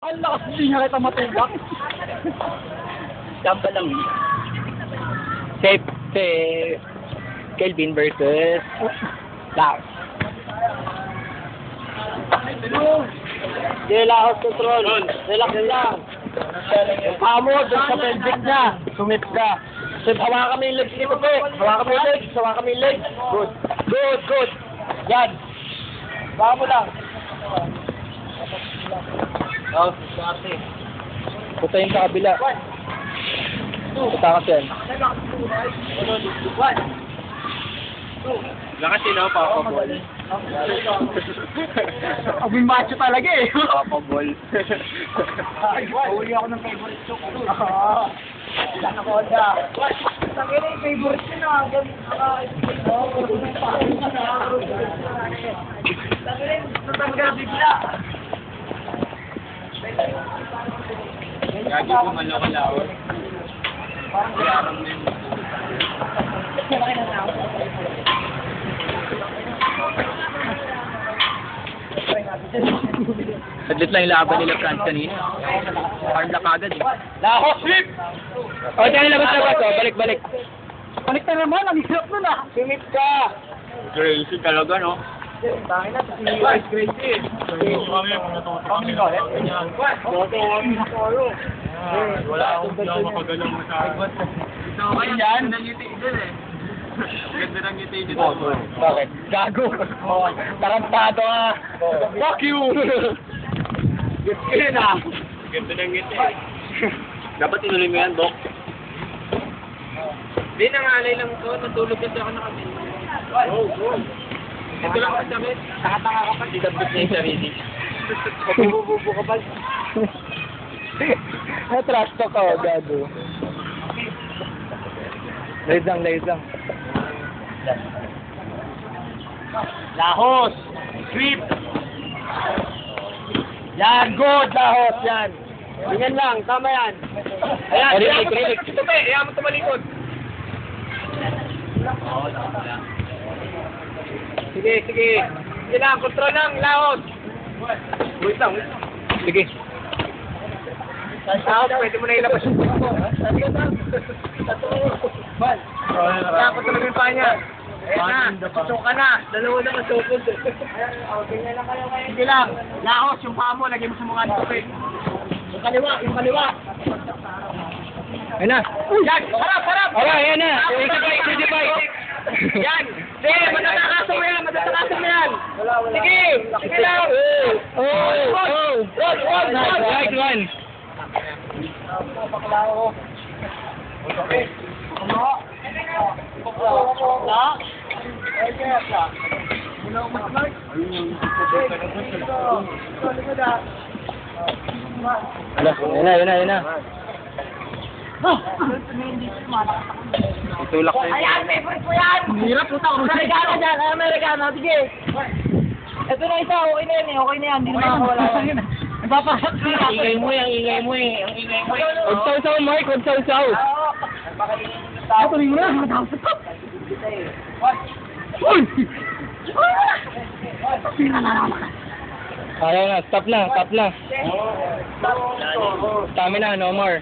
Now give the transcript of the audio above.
Ang lakas din niya kita matulak. Gamba lang. Safe. Kelvin versus Laos. Laos control. Relax lang. Yung paa mo, dun sa pelvic niya. Sumip ka. Safe, hawakan kami yung legs ni Pepe. Hawakan kami yung legs. Hawakan kami yung legs. Good. Yan. Hawakan mo lang. Oh, sorry. Putayin sa kabila. Putakas yan. Lakas yun ako, Papa Ball. Abing macho talaga eh. Papa Ball. Uli ako ng favorite choke. Ilan ako na. Sabi na yung favorite ko na. Sabi na yung natanggal bigla. Gagi ko malawalawan. Parang na yun. Saglit lang yung laban nila France kanina. Hard na kagad eh. Lahos, sweep! O, dyan labas. O, balik. Balik na naman, ang hirap nun ah. Sumip ka! Crazy talaga, no? Tangin na, si Ice Gracie. Wala akong makagalang masyado. Yan. Ganda ng ngiti dito. Bakit? Gago. Tarantado ka. Fuck you! Ganda na. Ganda ng ngiti. Dapat tinuloy mo yan, Dok. Hindi, nangalay lang to. Natulog kasi ako na kami. Ito lang ang sakit. Nakatanga ka pa. Dinabot niya yung sarili. Mabububo ka ba? Na-trash talk ka, gago. Lays lang. Lahos! Sweep! Yan, good, Lahos, yan. Ganyan lang, tama yan. Ayan, Rilik. Ayan mo tumalikod. Sige. Sige lang, control lang, Lahos. Wait lang. Sige. Lahos, pwede mo na ilabas. Tapos talaga yung paa niya. Ayan na, susok ka na. Dalawa na kasukod. Sige lang, Lahos, yung paa mo, lagay mo sa mukha ni Pepe. Yung kaliwa. Ayun na. Yan, harap! Alright, ayan na. Ikibay. Yan! Sige, matatakasan mo yan! Sige lang! Roll! Right one. Yun na. Itulak ko yun. Ayan, favorite ko yan! Hirap po tao. Amerikano dyan, Amerikano. Sige. Ito na isa, okay na yan. Hindi na makakawala yan. Nagpapasak siya. Ingay mo eh. Huwag Mark. Tuloy mo na, matapos ito. Kaya na, stop na. Stamina, no more.